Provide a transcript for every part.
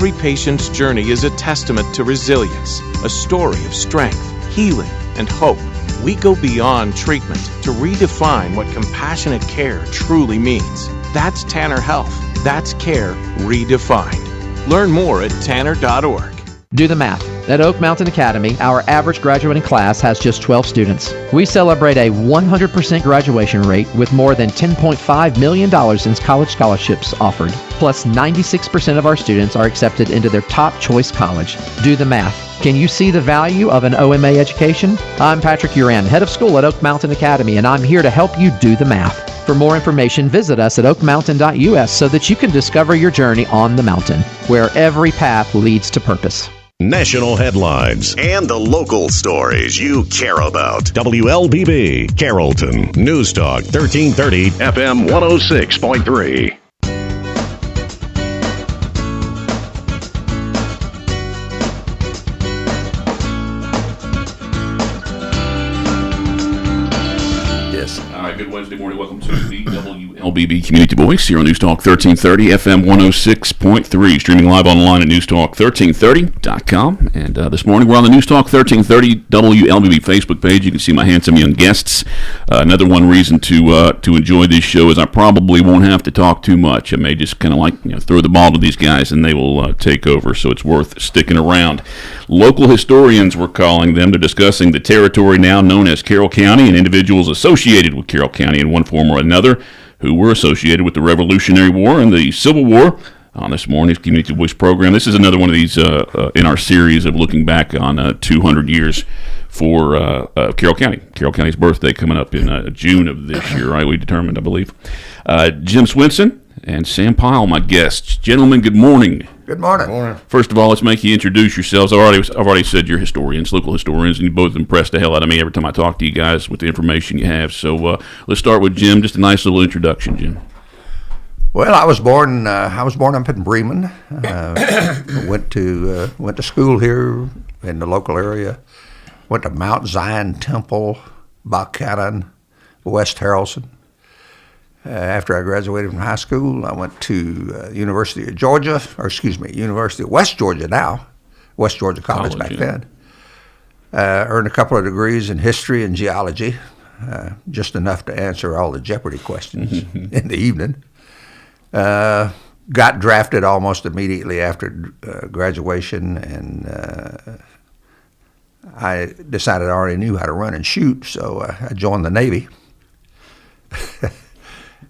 Every patient's journey is a testament to resilience, a story of strength, healing, and hope. We go beyond treatment to redefine what compassionate care truly means. That's Tanner Health. That's care redefined. Learn more at tanner.org. Do the math. At Oak Mountain Academy, our average graduating class has just 12 students. We celebrate a 100% graduation rate with more than $10.5 million in college scholarships offered. Plus, 96% of our students are accepted into their top choice college. Do the math. Can you see the value of an OMA education? I'm Patrick Uran, head of school at Oak Mountain Academy, and I'm here to help you do the math. For more information, visit us at oakmountain.us so that you can discover your journey on the mountain, where every path leads to purpose. National headlines and the local stories you care about. WLBB, Carrollton, News Talk, 1330, FM 106.3. Good Wednesday morning. Welcome to the WLBB Community Voice here on News Talk 1330, FM 106.3, streaming live online at newstalk1330.com. And this morning we're on the News Talk 1330 WLBB Facebook page. You can see my handsome young guests. Another one reason to enjoy this show is I probably won't have to talk too much. I may just kind of throw the ball to these guys and they will take over. So it's worth sticking around. Local historians, we're calling them. They're discussing the territory now known as Carroll County and individuals associated with Carroll County in one form or another who were associated with the Revolutionary War and the Civil War. On this morning's Community Voice program, this is another one of these in our series of looking back on 200 years for Carroll County. Carroll County's birthday coming up in June of this year, right? We determined, I believe. Jim Swinson and Sam Pyle, my guests. Gentlemen, good morning. Good morning. Good morning. First of all, let's make you introduce yourselves. I've already said you're historians, local historians, and you both impress the hell out of me every time I talk to you guys with the information you have. So let's start with Jim. Just a nice little introduction, Jim. Well, I was born up in Bremen. Went to school here in the local area. Went to Mount Zion Temple, Buchanan, West Harrelson. After I graduated from high school, I went to University of West Georgia now, West Georgia College back then. Earned a couple of degrees in history and geology, just enough to answer all the Jeopardy questions in the evening. Got drafted almost immediately after graduation, and I decided I already knew how to run and shoot, so I joined the Navy.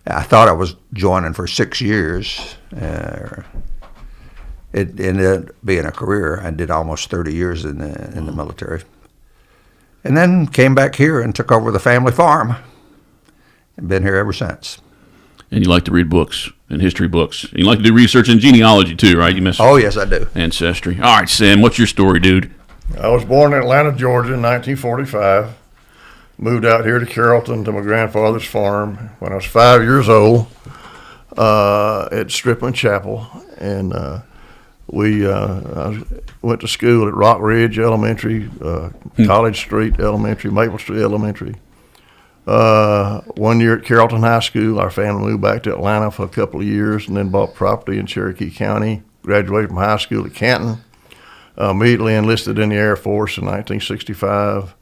I thought I was joining for 6 years. It ended up being a career. I did almost 30 years in the military. And then came back here and took over the family farm. And been here ever since. And you like to read books and history books. You like to do research in genealogy too, right? Oh, yes, I do. Ancestry. All right, Sam, what's your story, dude? I was born in Atlanta, Georgia in 1945. Moved out here to Carrollton to my grandfather's farm when I was 5 years old at Stripling Chapel. And I went to school at Rock Ridge Elementary, College Street Elementary, Maple Street Elementary. 1 year at Carrollton High School, our family moved back to Atlanta for a couple of years and then bought property in Cherokee County. Graduated from high school at Canton. Immediately enlisted in the Air Force in 1965.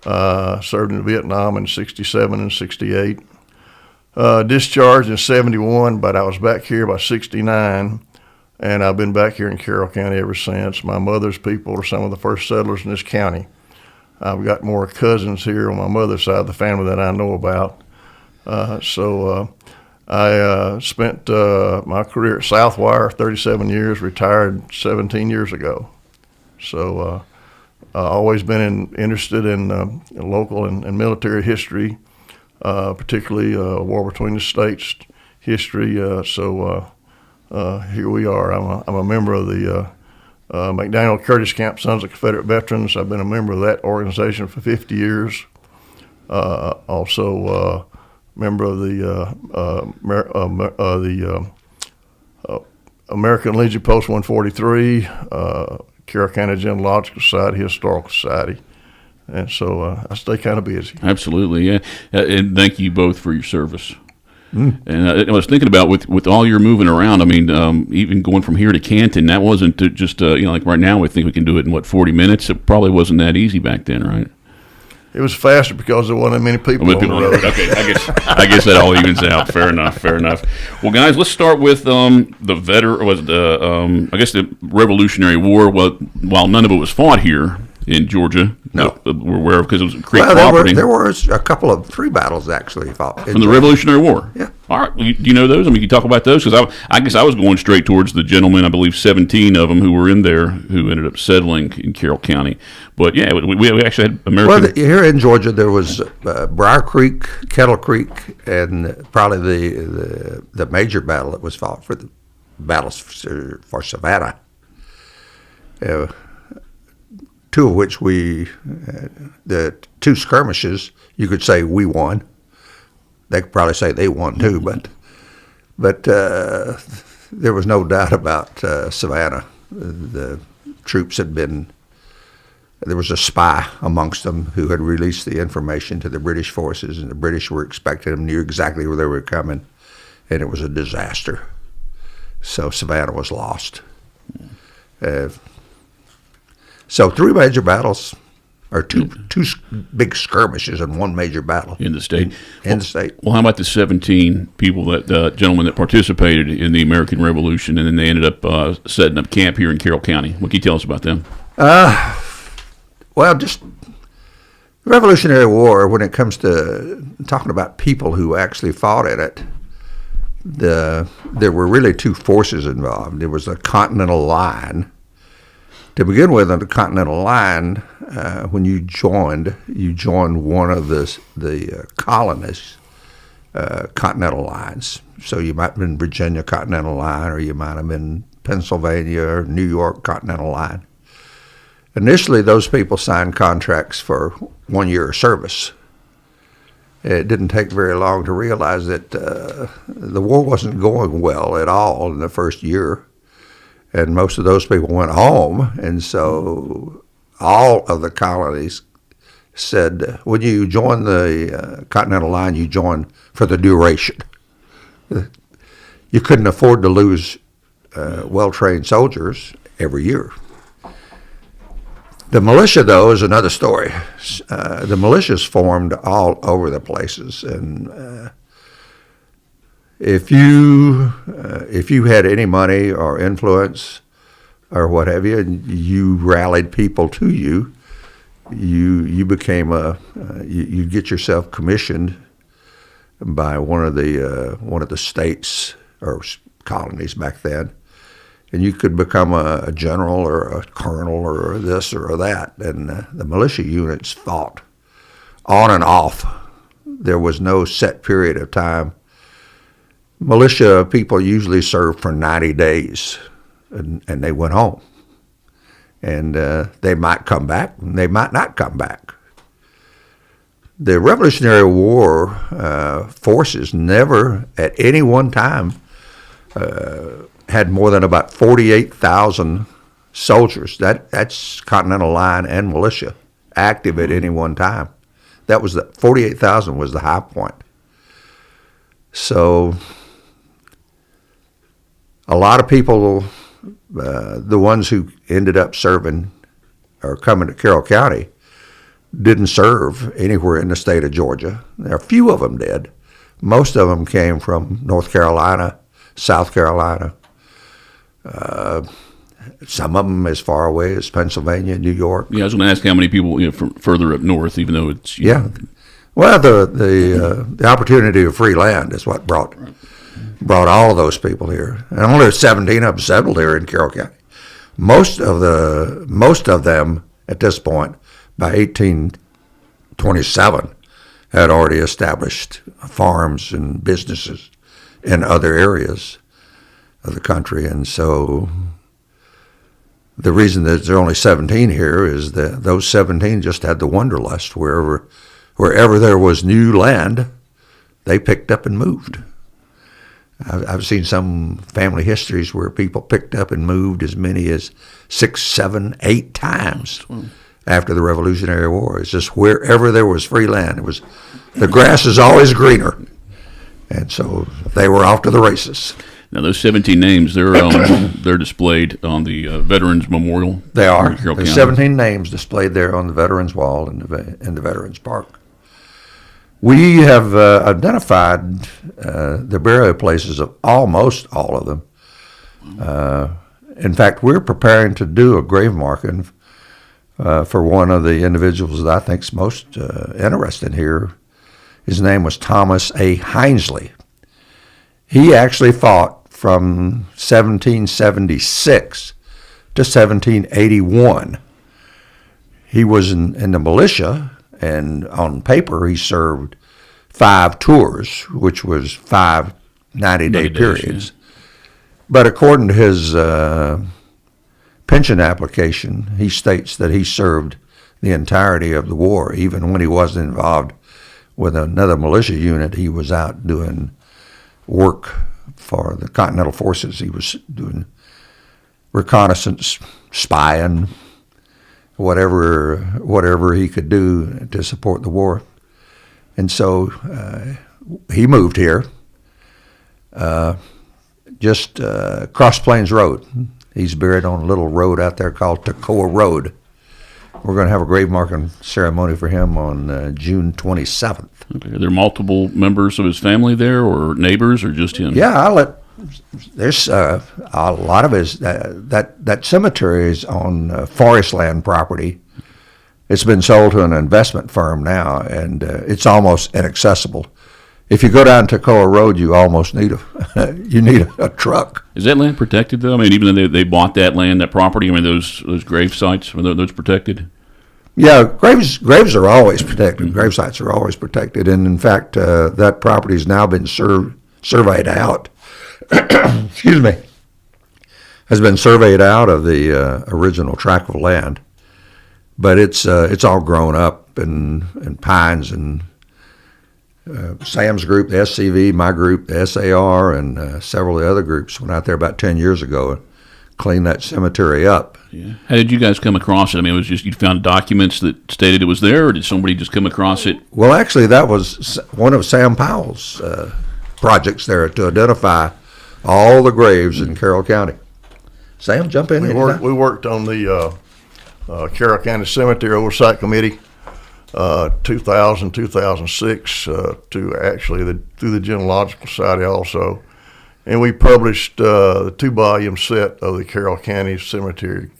Served in Vietnam in 67 and 68. Discharged in 71, but I was back here by 69, and I've been back here in Carroll County ever since. My mother's people are some of the first settlers in this county. I've got more cousins here on my mother's side of the family that I know about. So I spent my career at Southwire 37 years, retired 17 years ago. So I've always been interested in local and military history, particularly war between the states history. So here we are. I'm a member of the McDaniel Curtis Camp Sons of Confederate Veterans. I've been a member of that organization for 50 years. Also member of the American Legion Post 143. Carroll County Genealogical Society, Historical Society. And so I stay kind of busy. Absolutely, yeah. And thank you both for your service. And I was thinking about with all your moving around. I mean, even going from here to Canton, that wasn't just like right now. We think we can do it in 40 minutes. It probably wasn't that easy back then, right? It was faster because there wasn't many people on the road. Okay, I guess that all evens out. Fair enough. Well, guys, let's start with the Revolutionary War. Well, while none of it was fought here in Georgia, no, we're aware of because it was Creek Cooperating. There were a couple of 3 battles actually fought from the Revolutionary War. Yeah. All right. Do you know those? I mean, can you talk about those? Because I guess I was going straight towards the gentlemen. I believe 17 of them who were in there who ended up settling in Carroll County. But yeah, we actually had American. Well, here in Georgia, there was Briar Creek, Kettle Creek, and probably the major battle that was fought for the battles for Savannah. 2 of which the 2 skirmishes, you could say we won. They could probably say they won too, but there was no doubt about Savannah. The troops there was a spy amongst them who had released the information to the British forces, and the British were expecting them, knew exactly where they were coming, and it was a disaster. So Savannah was lost. So 3 major battles, or two big skirmishes and 1 major battle in the state. The state. Well, how about the 17 people gentlemen that participated in the American Revolution, and then they ended up setting up camp here in Carroll County? What can you tell us about them? Well, just the Revolutionary War, when it comes to talking about people who actually fought in it, there were really 2 forces involved. There was the Continental Line. To begin with, on the Continental Line, when you joined one of the colonies' Continental Lines. So you might have been Virginia Continental Line, or you might have been Pennsylvania or New York Continental Line. Initially, those people signed contracts for 1 year of service. It didn't take very long to realize that the war wasn't going well at all in the first year. And most of those people went home, and so all of the colonies said, when you join the Continental Line, you join for the duration. You couldn't afford to lose well-trained soldiers every year. The militia, though, is another story. The militias formed all over the places, and if you had any money or influence or what have you, and you rallied people to you, you became you get yourself commissioned by one of the states or colonies back then, and you could become a general or a colonel or this or that. And the militia units fought on and off. There was no set period of time. Militia people usually served for 90 days, and they went home. And they might come back, and they might not come back. The Revolutionary War forces never, at any one time, had more than about 48,000 soldiers. That's Continental Line and militia active at any one time. That was 48,000 was the high point. So a lot of people, the ones who ended up serving or coming to Carroll County, didn't serve anywhere in the state of Georgia. A few of them did. Most of them came from North Carolina, South Carolina. Some of them as far away as Pennsylvania, New York. Yeah, I was going to ask how many people from further up north, even though it's Well, the opportunity of free land is what brought all of those people here, and only 17 of them settled here in Carroll County. Most of them at this point, by 1827, had already established farms and businesses in other areas of the country, and so the reason that there are only 17 here is that those 17 just had the wanderlust. Wherever there was new land, they picked up and moved. I've seen some family histories where people picked up and moved as many as 6, 7, 8 times after the Revolutionary War. It's just wherever there was free land. The grass is always greener. And so they were off to the races. Now, those 17 names, they're displayed on the Veterans Memorial. They are. in Carroll There's County. 17 names displayed there on the Veterans Wall in the Veterans Park. We have identified the burial places of almost all of them. In fact, we're preparing to do a grave marking for one of the individuals that I think is most interesting here. His name was Thomas A. Hinesley. He actually fought from 1776 to 1781. He was in the militia, and on paper he served 5 tours, which was 5 90-day periods. Yeah. But according to his pension application, he states that he served the entirety of the war. Even when he wasn't involved with another militia unit, he was out doing work for the Continental Forces. He was doing reconnaissance, spying, whatever he could do to support the war. And so he moved here, just Cross Plains Road. He's buried on a little road out there called Toccoa Road. We're going to have a grave marking ceremony for him on June 27th. Okay. Are there multiple members of his family there, or neighbors, or just him? Yeah, there's a lot of his, that cemetery is on forest land property. It's been sold to an investment firm now, and it's almost inaccessible. If you go down Toccoa Road, you almost need a truck. Is that land protected, though? I mean, even though they bought that land, that property, I mean, those grave sites, are those protected? Yeah, graves are always protected. Mm-hmm. Grave sites are always protected, and in fact, that property has now been surveyed out. Excuse me, has been surveyed out of the original tract of land, but it's all grown up and pines, and Sam's group, the SCV, my group, the SAR, and several of the other groups went out there about 10 years ago and cleaned that cemetery up. Yeah. How did you guys come across it? I mean, it was just you found documents that stated it was there, or did somebody just come across it? Well, actually, that was one of Sam Pyle's projects there to identify all the graves in Carroll County. Sam, jump in here. We worked on the Carroll County Cemetery Oversight Committee 2000, 2006 to actually through the Genealogical Society also. And we published the 2-volume set of the Carroll County Cemetery,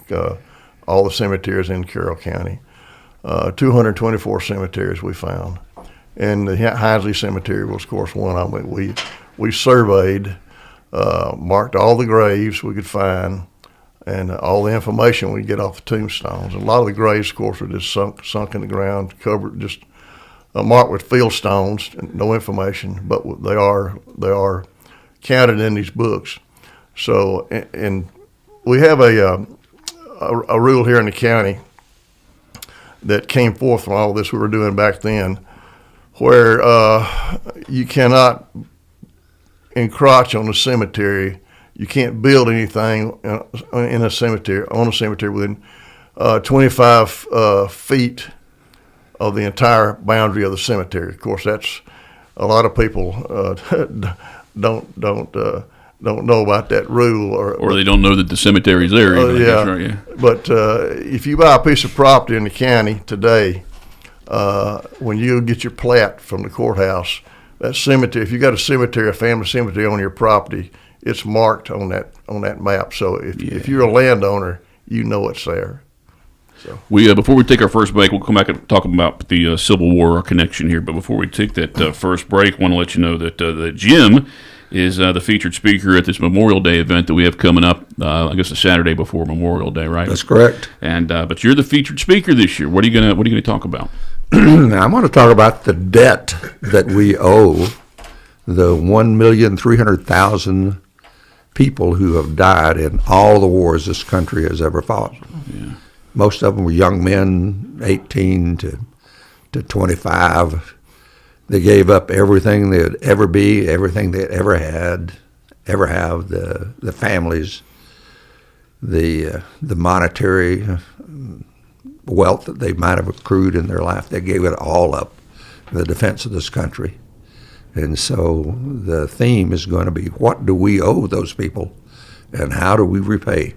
all the cemeteries in Carroll County. 224 cemeteries we found. And the Hinesley Cemetery was, of course, one of them. We surveyed, marked all the graves we could find, and all the information we get off the tombstones. And a lot of the graves, of course, are just sunk in the ground, covered, just marked with field stones, no information, but they are counted in these books. So, and we have a rule here in the county that came forth from all this we were doing back then, where you cannot encroach on the cemetery. You can't build anything in a cemetery, on a cemetery, within 25 feet of the entire boundary of the cemetery. Of course, that's a lot of people don't know about that rule, or they don't know that the cemetery's there. Even, yeah. Right, yeah. But if you buy a piece of property in the county today, when you get your plat from the courthouse, that cemetery, if you got a cemetery, a family cemetery on your property, it's marked on that map. So if you're a landowner, you know it's there. So we before we take our first break, we'll come back and talk about the Civil War connection here. But before we take that first break, I want to let you know that Jim is the featured speaker at this Memorial Day event that we have coming up. I guess the Saturday before Memorial Day, right? That's correct. And but you're the featured speaker this year. What are you gonna talk about? I'm going to talk about the debt that we owe the 1,300,000 people who have died in all the wars this country has ever fought. Yeah. Most of them were young men, 18 to 25. They gave up everything they would ever be, everything they ever had, ever have, the families, the monetary wealth that they might have accrued in their life. They gave it all up in the defense of this country. And so the theme is going to be, what do we owe those people, and how do we repay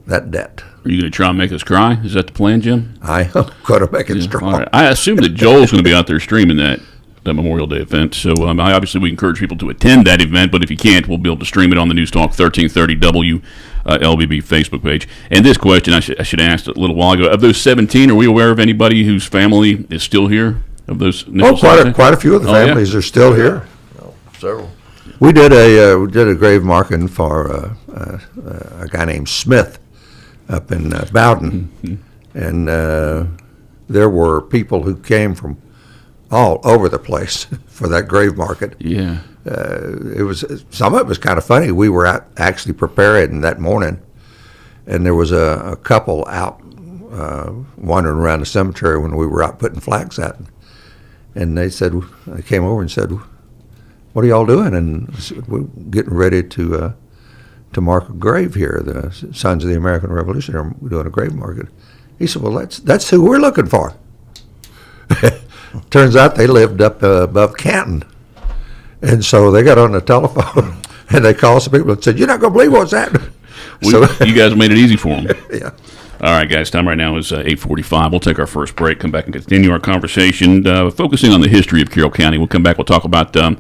that debt? Are you going to try and make us cry? Is that the plan, Jim? I am going to make it strong. All right. I assume that Joel's going to be out there streaming that Memorial Day event. So obviously we encourage people to attend that event, but if you can't, we'll be able to stream it on the News Talk 1330 WLBB Facebook page. And this question I should have asked a little while ago. Of those 17, are we aware of anybody whose family is still here? Of those, quite a few of the families are still here. Several. We did a grave marking for a guy named Smith up in Bowden, and there were people who came from all over the place for that grave market. Yeah, it was, some of it was kind of funny. We were out actually preparing that morning, and there was a couple out wandering around the cemetery when we were out putting flags out. And they came over and said, "What are y'all doing?" And we're getting ready to mark a grave here. The Sons of the American Revolution are doing a grave market. He said, "Well, that's who we're looking for." Turns out they lived up above Canton, and so they got on the telephone and they called some people and said, "You're not going to believe what's happening." You guys made it easy for them. Yeah. All right, guys, time right now is 8:45. We'll take our first break, come back and continue our conversation, focusing on the history of Carroll County. We'll come back, we'll talk about the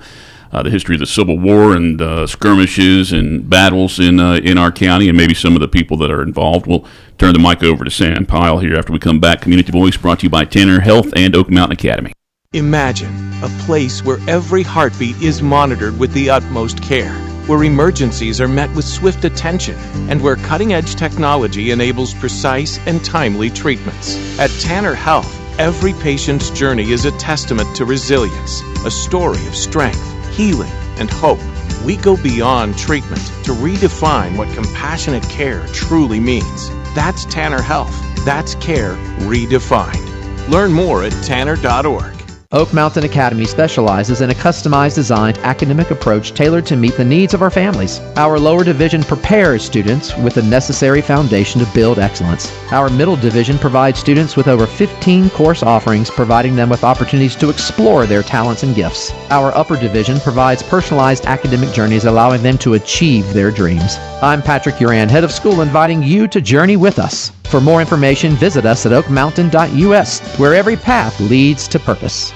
history of the Civil War and skirmishes and battles in our county, and maybe some of the people that are involved. We'll turn the mic over to Sam Pyle here after we come back. Community Voice brought to you by Tanner Health and Oak Mountain Academy. Imagine a place where every heartbeat is monitored with the utmost care, where emergencies are met with swift attention, and where cutting-edge technology enables precise and timely treatments. At Tanner Health, every patient's journey is a testament to resilience, a story of strength, healing, and hope. We go beyond treatment to redefine what compassionate care truly means. That's Tanner Health. That's care redefined. Learn more at tanner.org. Oak Mountain Academy specializes in a customized designed academic approach tailored to meet the needs of our families. Our lower division prepares students with the necessary foundation to build excellence. Our middle division provides students with over 15 course offerings, providing them with opportunities to explore their talents and gifts. Our upper division provides personalized academic journeys, allowing them to achieve their dreams. I'm Patrick Uran, head of school, inviting you to journey with us. For more information, visit us at oakmountain.us, where every path leads to purpose.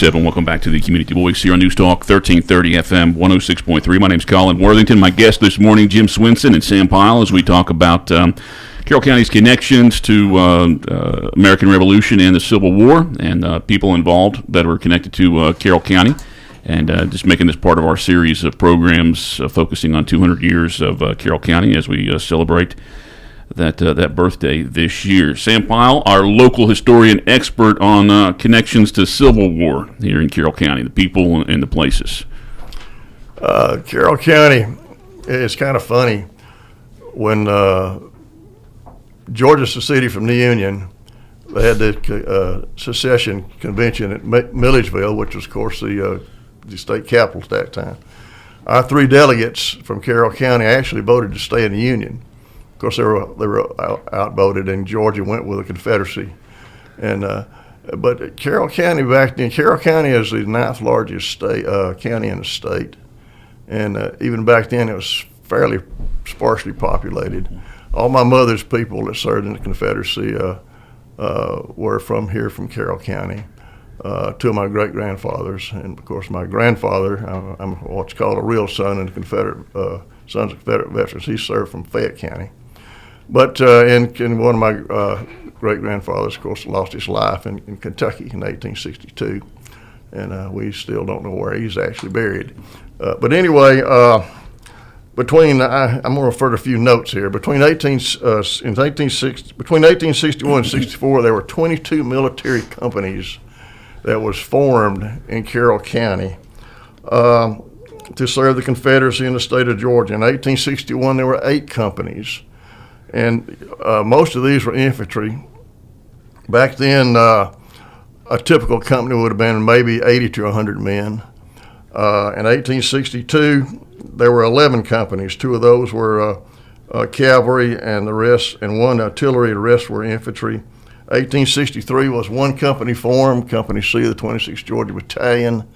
Welcome back to the Community Voice here on News Talk 1330 FM 106.3. My name's Colin Worthington. My guest this morning, Jim Swinson and Sam Pyle, as we talk about Carroll County's connections to American Revolution and the Civil War, and people involved that are connected to Carroll County, and just making this part of our series of programs focusing on 200 years of Carroll County as we celebrate that birthday this year. Sam Pyle, our local historian expert on connections to Civil War here in Carroll County, the people and the places. Carroll County, it's kind of funny. When Georgia seceded from the Union, they had the secession convention at Milledgeville, which was, of course, the state capital at that time. Our three delegates from Carroll County actually voted to stay in the Union. Of course, they were outvoted, and Georgia went with the Confederacy. And but Carroll County back then, Carroll County is the 9th largest county in the state, and even back then it was fairly sparsely populated. All my mother's people that served in the Confederacy were from here, from Carroll County. Two of my great-grandfathers, and of course my grandfather, I'm what's called a real son in the Confederate Sons of Confederate Veterans. He served from Fayette County. But in one of my great-grandfathers, of course, lost his life in Kentucky in 1862, and we still don't know where he's actually buried. But anyway, I'm going to refer to a few notes here. Between 1861 and 64, there were 22 military companies that was formed in Carroll County. to serve the Confederacy in the state of Georgia. In 1861, there were 8 companies, and most of these were infantry. Back then, a typical company would have been maybe 80 to 100 men. In 1862, there were 11 companies. 2 of those were cavalry, and the rest, and 1 artillery. The rest were infantry. 1863 was 1 company formed, Company C, the 26th Georgia Battalion,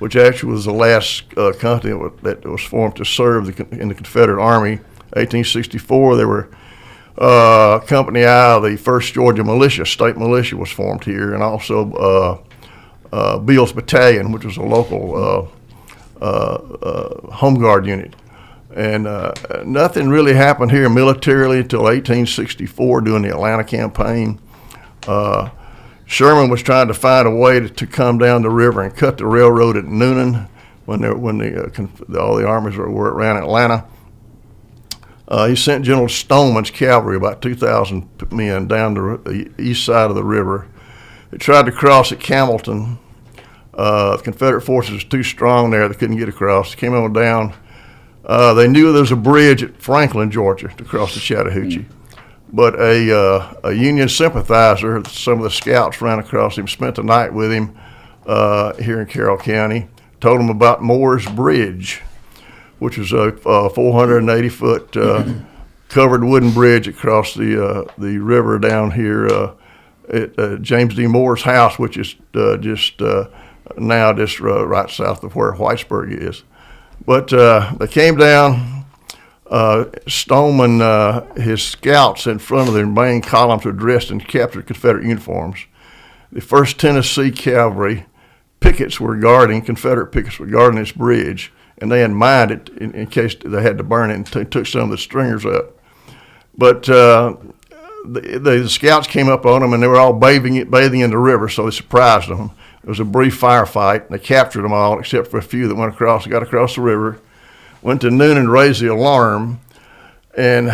which actually was the last company that was formed to serve in the Confederate Army. 1864, there were Company I, the 1st Georgia Militia, state militia, was formed here, and also Beale's Battalion, which was a local home guard unit. And nothing really happened here militarily until 1864 during the Atlanta campaign. Sherman was trying to find a way to come down the river and cut the railroad at Noonan when all the armies were around Atlanta. He sent General Stoneman's cavalry, about 2,000 men, down the east side of the river. They tried to cross at Campbellton. The Confederate forces was too strong there. They couldn't get across. They came on down. They knew there was a bridge at Franklin, Georgia, to cross the Chattahoochee. But a Union sympathizer, some of the scouts ran across him, spent the night with him here in Carroll County, told him about Moore's Bridge, which was a 480-foot covered wooden bridge across the river down here at James D. Moore's house, which is just right south of where Whitesburg is. But they came down. Stoneman, his scouts in front of their main columns were dressed in captured Confederate uniforms. The 1st Tennessee Cavalry Confederate pickets were guarding this bridge, and they had mined it in case they had to burn it, and took some of the stringers up. But the scouts came up on them, and they were all bathing in the river, so they surprised them. It was a brief firefight, and they captured them all except for a few that went across. They got across the river, went to Noonan and raised the alarm, and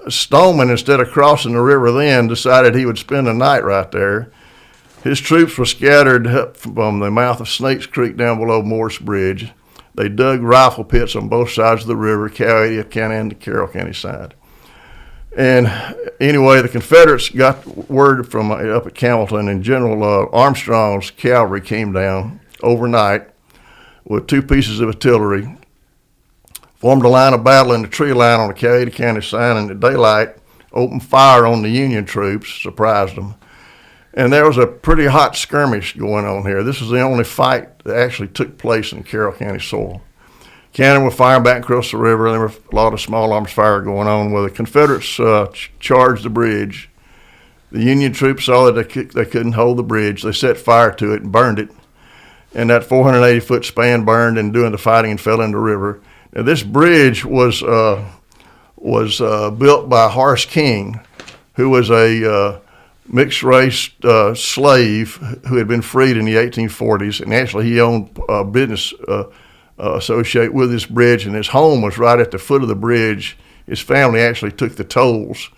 Stoneman, instead of crossing the river then, decided he would spend the night right there. His troops were scattered up from the mouth of Snakes Creek down below Morris Bridge. They dug rifle pits on both sides of the river, Coweta County and the Carroll County side. And anyway, the Confederates got word from up at Campbellton, and General Armstrong's cavalry came down overnight with 2 pieces of artillery, formed a line of battle in the tree line on the Coweta County side, and at daylight opened fire on the Union troops, surprised them. And there was a pretty hot skirmish going on here. This was the only fight that actually took place in Carroll County soil. Cannon were firing back across the river, and there were a lot of small arms fire going on. Well, the Confederates charged the bridge. The Union troops saw that they couldn't hold the bridge. They set fire to it and burned it. And that 480-foot span burned and doing the fighting and fell in the river. Now, this bridge was built by Horace King, who was a mixed-race slave who had been freed in the 1840s, and actually he owned a business associated with this bridge, and his home was right at the foot of the bridge. His family actually took the tolls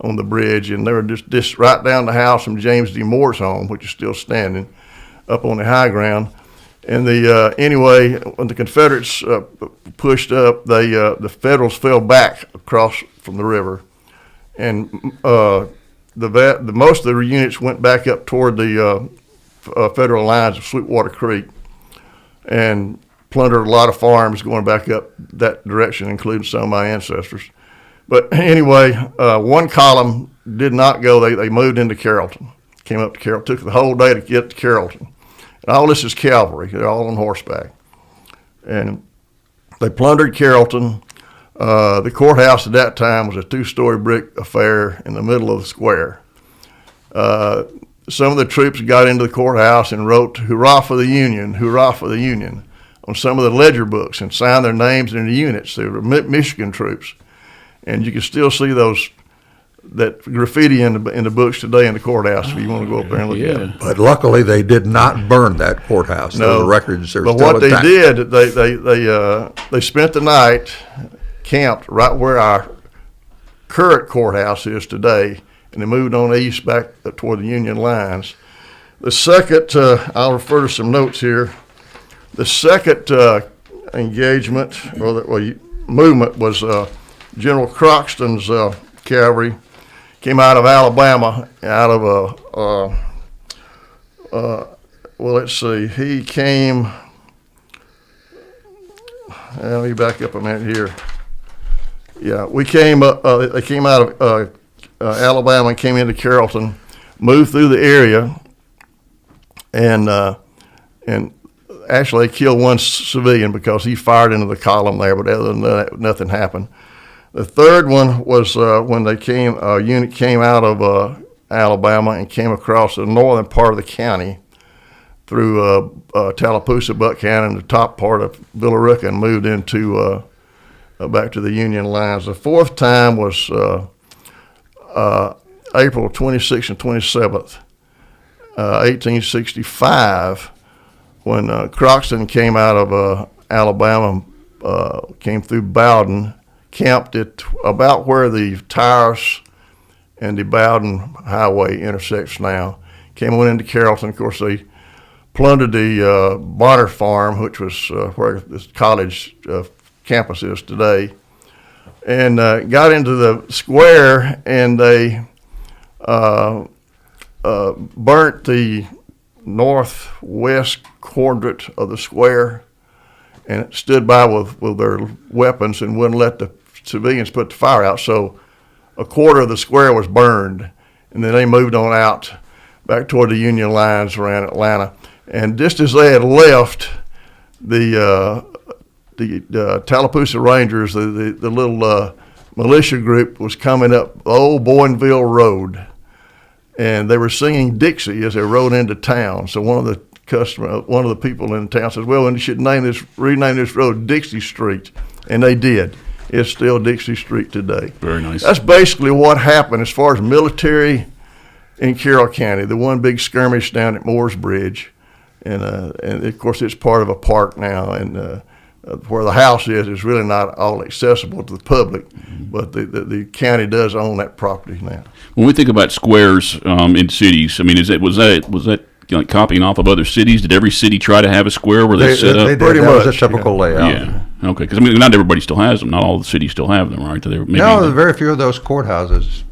on the bridge, and they were just right down the house from James D. Moore's home, which is still standing up on the high ground. And anyway, when the Confederates pushed up, the Federals fell back across from the river, and most of the units went back up toward the Federal lines of Sweetwater Creek, and plundered a lot of farms going back up that direction, including some of my ancestors. But anyway, 1 column did not go. They moved into Carrollton, came up to Carrollton, took the whole day to get to Carrollton. And all this is cavalry. They're all on horseback. And they plundered Carrollton. The courthouse at that time was a 2-story brick affair in the middle of the square. Some of the troops got into the courthouse and wrote, "Hurrah for the Union, hurrah for the Union," on some of the ledger books and signed their names in the units. They were Michigan troops. And you can still see that graffiti in the books today in the courthouse if you want to go up there and look at it. But luckily they did not burn that courthouse. No, the records are but still what intact. they did, they spent the night, camped right where our current courthouse is today, and they moved on east back toward the Union lines. The second, I'll refer to some notes here. The second engagement movement was General Croxton's cavalry came out of Alabama, out of let's see, he came. Let me back up a minute here. Yeah, we came. They came out of Alabama and came into Carrollton, moved through the area, and actually they killed one civilian because he fired into the column there. But other than that, nothing happened. The third one was when they came. A unit came out of Alabama and came across the northern part of the county through Tallapoosa, Buck County, and the top part of Villarica, and moved into back to the Union lines. The fourth time was April 26th and 27th, 1865, when Croxton came out of Alabama, came through Bowden, camped at about where the Towers and the Bowden Highway intersects now. Went into Carrollton. Of course, they plundered the Bonner Farm, which was where this college campus is today, and got into the square, and they burnt the northwest quadrant of the square, and stood by with their weapons and wouldn't let the civilians put the fire out. So a quarter of the square was burned, and then they moved on out back toward the Union lines around Atlanta. And just as they had left, the Tallapoosa Rangers, the little militia group, was coming up Old Boynville Road, and they were singing Dixie as they rode into town. So one of the people in town says, "Well, you should rename this road Dixie Street," and they did. It's still Dixie Street today. Very nice. That's basically what happened as far as military in Carroll County. The one big skirmish down at Moore's Bridge. And of course, it's part of a park now, and where the house is really not all accessible to the public, but the county does own that property now. When we think about squares in cities, I mean, was that like copying off of other cities? Did every city try to have a square where they set up? They did. Pretty That was much, a typical layout. Yeah. Okay. Because I mean, not everybody still has them. Not all the cities still have them, right? No, very few of those courthouses.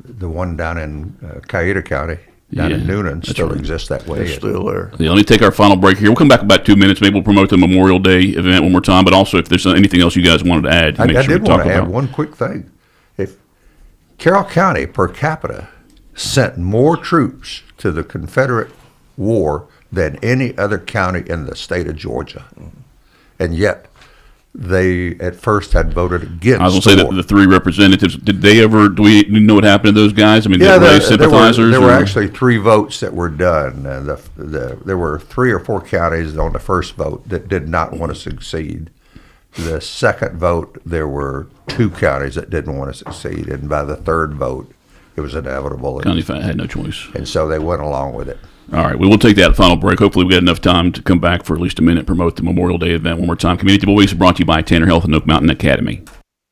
The one down in Cayuga County, down in Noonan, still exists that way. It's still there. Yeah, let me take our final break here. We'll come back in about 2 minutes. Maybe we'll promote the Memorial Day event one more time. But also, if there's anything else you guys wanted to add, I did want to add about. one quick thing. If Carroll County per capita sent more troops to the Confederate War than any other county in the state of Georgia, and yet they at first had voted against. I was going to say that the three representatives, do we know what happened to those guys? I mean, yeah, were they sympathizers? There were actually 3 votes that were done. There were 3 or 4 counties on the first vote that did not want to succeed. The second vote, there were 2 counties that didn't want to succeed, and by the third vote, it was inevitable. County had no choice. And so they went along with it. All right, we will take that final break. Hopefully we got enough time to come back for at least a minute, promote the Memorial Day event one more time. Community Voice is brought to you by Tanner Health and Oak Mountain Academy.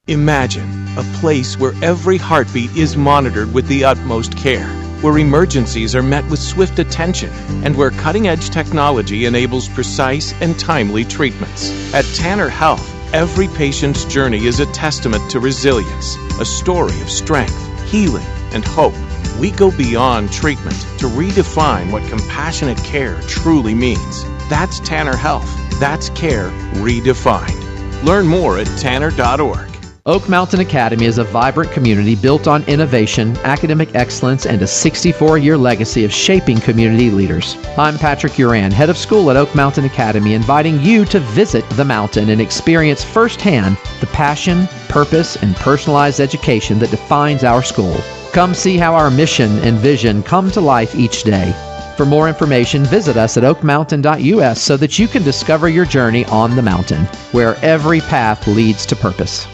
Imagine a place where every heartbeat is monitored with the utmost care, where emergencies are met with swift attention, and where cutting-edge technology enables precise and timely treatments. At Tanner Health, every patient's journey is a testament to resilience, a story of strength, healing, and hope. We go beyond treatment to redefine what compassionate care truly means. That's Tanner Health. That's care redefined. Learn more at tanner.org. Oak Mountain Academy is a vibrant community built on innovation, academic excellence, and a 64-year legacy of shaping community leaders. I'm Patrick Uran, head of school at Oak Mountain Academy, inviting you to visit the mountain and experience firsthand the passion, purpose, and personalized education that defines our school. Come see how our mission and vision come to life each day. For more information, visit us at oakmountain.us so that you can discover your journey on the mountain, where every path leads to purpose.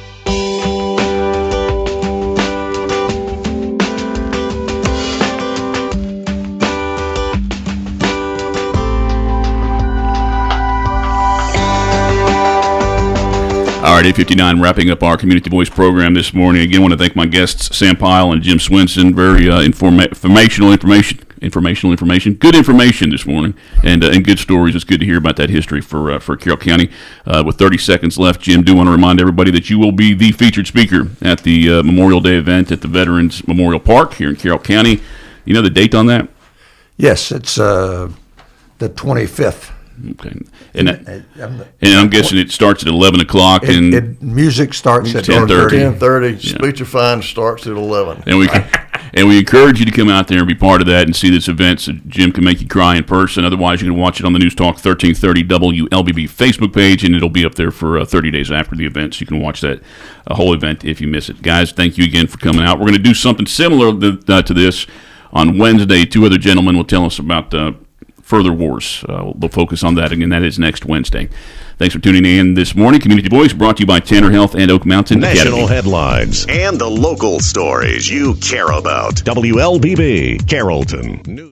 All right, 8:59, wrapping up our Community Voice program this morning. Again, I want to thank my guests, Sam Pyle and Jim Swinson. Very informational information information, good information this morning, and good stories. It's good to hear about that history for Carroll County. With 30 seconds left, Jim, do want to remind everybody that you will be the featured speaker at the Memorial Day event at the Veterans Memorial Park here in Carroll County. You know the date on that? Yes, it's the 25th. Okay, and I'm guessing it starts at 11 o'clock, and music starts at 10:30. 10:30. Speech-a-thon starts at 11. And we encourage you to come out there and be part of that and see this event so Jim can make you cry in person. Otherwise, you can watch it on the News Talk 1330 WLBB Facebook page, and it'll be up there for 30 days after the event, so you can watch that whole event if you miss it. Guys, thank you again for coming out. We're going to do something similar to this on Wednesday. Two other gentlemen will tell us about further wars. We'll focus on that again. That is next Wednesday. Thanks for tuning in this morning. Community Voice brought to you by Tanner Health and Oak Mountain National Academy. headlines and the local stories you care about. WLBB, Carrollton.